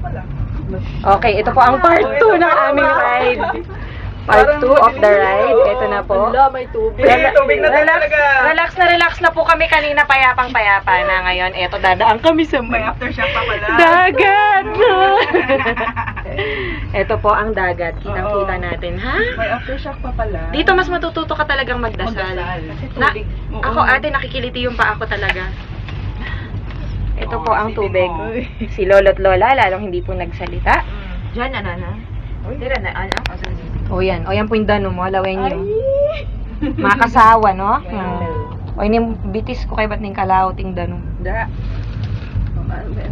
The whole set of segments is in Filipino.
pala. Okay, ito po ang part 2 ng aming ride. Part 2 of the ride. Ito na po. Wala, may tubig. Tubig na talaga. Relax na po kami kanina, payapang-payapa na. Ngayon, eto, dadaan kami sa May aftershock pa pala. dagat. Ito po ang dagat. Kitang-kita natin, ha? May aftershock pa pala. Dito mas matututo ka talagang magdasal. Kasi Na, tubig. Oo. ako ate, nakikiliti yung pa ako talaga. Ito po ang tubig. Si lolo't lola, lalong hindi po nagsalita. Diyan, ano? Tira na, ano? O yan po yung dano mo, alawin nyo. Makasawa, no? O yun yung bitis ko kay ba't ning kalaw, ting dano. Da.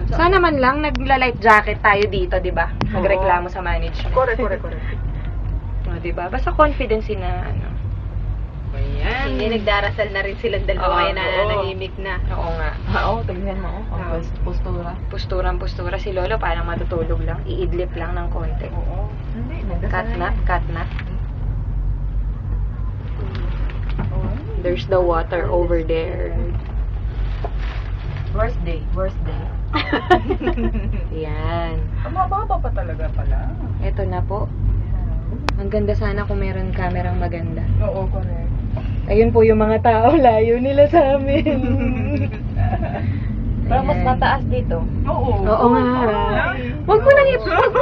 Sana man lang nagla-life jacket tayo dito, di ba? Nagreklamo sa management. Correct. O, di ba? Basta confidence na, ano. Ayan. Hindi, nagdarasal na rin silang dalawa, kaya nananahimik na. Oo nga. Oo, tignan mo. Postura. Posturang-postura si Lolo, parang matutulog lang. Iidlip lang ng konti. Oo. Hindi, Catnap. There's the water over there. Worst day. Yan. Mababa pa talaga pala. Eto na po. Ang ganda sana kung meron kamerang maganda. Oo, correct. Ayun po yung mga tao, layo nila sa amin. Pero mas mataas dito. Oo. Oo nga. Huwag mo nang i-size.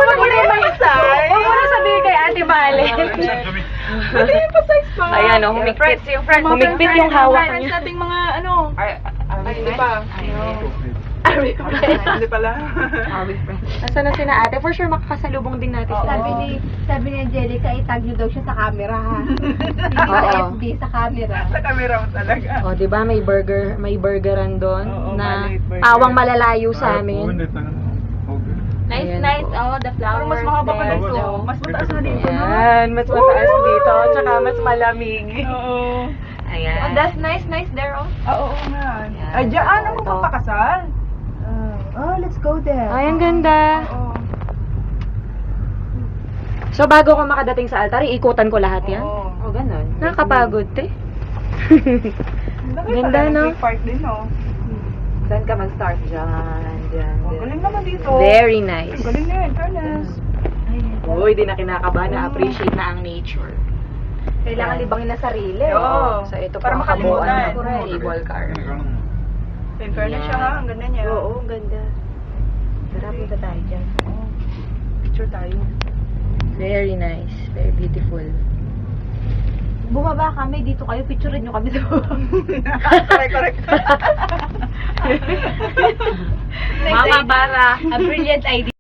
Huwag mo nang sabihin kay Ate Valen. Pwede yung pa-size pa. Ayan o, humigpit. Humigpit yung hawak Friends niya. nating mga ano. Ay, hindi pa. Hindi pala. Nasaan na sina ate? For sure makakasalubong din natin sila. Sabi ni Angelica, itag niyo daw siya sa camera, ha? Oo. FB sa camera. Sa camera mo talaga. O, di ba may burgeran doon Oo, na maliit burger. awang malalayo sa amin. Nice, Ayan nice. po. Oh, the Parang flowers mas mahaba pa there. dito. Mas mataas na dito, no? Ayan, mas mataas dito, tsaka mas malamig. Oo. Ayan. Oh, that's nice there, oh. Oo nga. Ayan. Ay, diyan ako Ito. magpapakasal. Oh, let's go there. Ay, ang ganda. Oo. So, bago ko makadating sa altar, iikutan ko lahat yan. Oo. Oh, ganun. Nakakapagod, te. Ganda, no? Park din, no? Saan ka mag-start? Diyan. Ang galing naman dito. Very nice. Ang galing na yun, fairness. Uy, di na kinakabahan, na-appreciate na ang nature. Kailangan libangin na sarili. Oo. So, ito po Para ang kabuuan makalimutan. ng cable car. In fairness siya, ha? Ang ganda niya. Oo, ang ganda. Tara, punta tayo dyan. Oo. Picture tayo. Very nice. Very beautiful. Bumaba kami, dito kayo, picturein nyo kami doon. Correct. Mama Bara, a brilliant idea.